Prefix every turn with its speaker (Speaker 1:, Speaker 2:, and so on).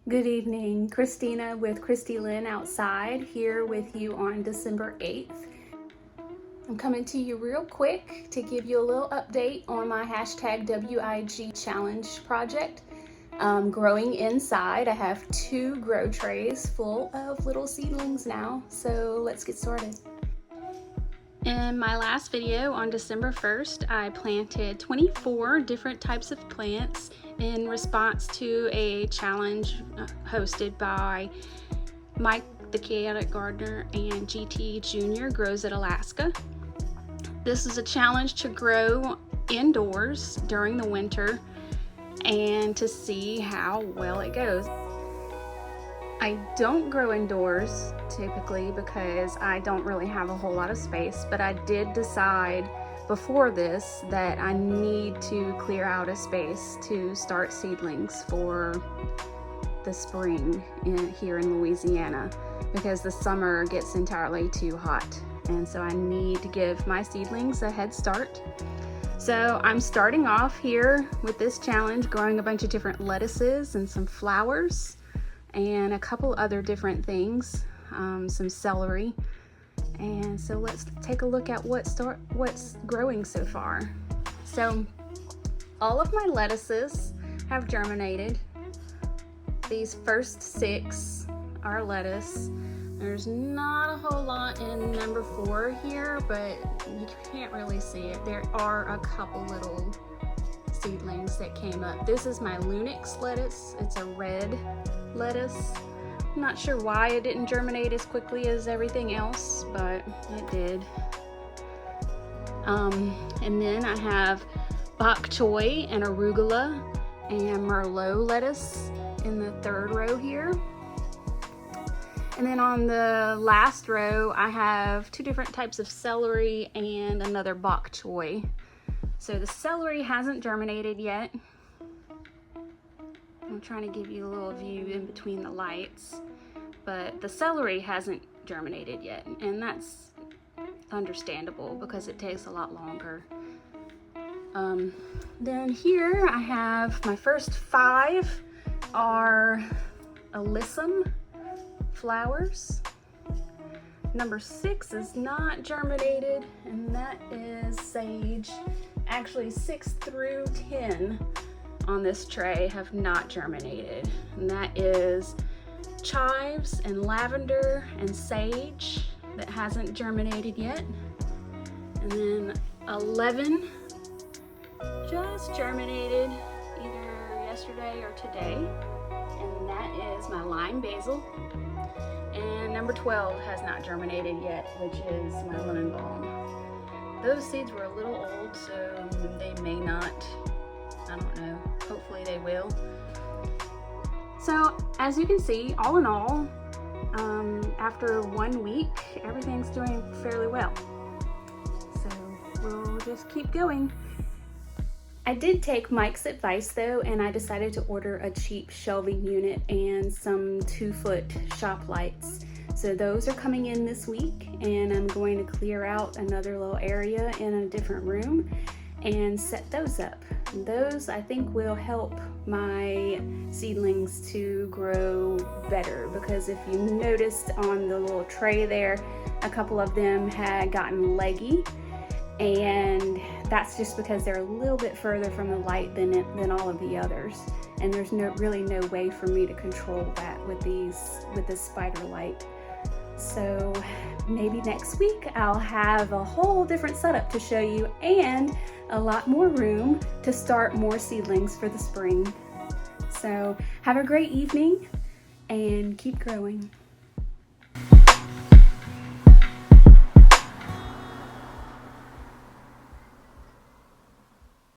Speaker 1: Good evening, Christina with Christy Lynn outside here with you on December 8th. I'm coming to you real quick to give you a little update on my #WIG challenge project. Growing inside. I have 2 grow trays full of little seedlings now, so let's get started. In my last video on December 1st, I planted 24 different types of plants in response to a challenge hosted by Mike the Chaotic Gardener and GT Jr. Grows at Alaska. This is a challenge to grow indoors during the winter and to see how well it goes. I don't grow indoors typically because I don't really have a whole lot of space, but I did decide before this that I need to clear out a space to start seedlings for the spring here in Louisiana, because the summer gets entirely too hot, and so I need to give my seedlings a head start. So I'm starting off here with this challenge, growing a bunch of different lettuces and some flowers and a couple other different things, some celery. And so let's take a look at what's growing so far. So all of my lettuces have germinated. These first 6 are lettuce. There's not a whole lot in number 4 here, but you can't really see it. There are a couple little seedlings that came up. This is my Lunix lettuce. It's a red lettuce. I'm not sure why it didn't germinate as quickly as everything else, but it did. And then I have bok choy and arugula and merlot lettuce in the 3rd row here. And then on the last row, I have 2 different types of celery and another bok choy. So the celery hasn't germinated yet. I'm trying to give you a little view in between the lights, but the celery hasn't germinated yet, and that's understandable because it takes a lot longer. Then here I have my first 5 are alyssum flowers. Number 6 is not germinated, and that is sage. Actually 6 through 10 on this tray have not germinated, and that is chives and lavender and sage that hasn't germinated yet. And then 11 just germinated either yesterday or today, and that is my lime basil. And number 12 has not germinated yet, which is my lemon balm. Those seeds were a little old, so they may not, I don't know, hopefully they will. So as you can see, all in all, after 1 week, everything's doing fairly well. So we'll just keep going. I did take Mike's advice though, and I decided to order a cheap shelving unit and some 2-foot shop lights. So those are coming in this week, and I'm going to clear out another little area in a different room and set those up. And those I think will help my seedlings to grow better, because if you noticed on the little tray there, a couple of them had gotten leggy, and that's just because they're a little bit further from the light than all of the others. And there's really no way for me to control that with this spider light. So maybe next week I'll have a whole different setup to show you, and a lot more room to start more seedlings for the spring. So have a great evening and keep growing.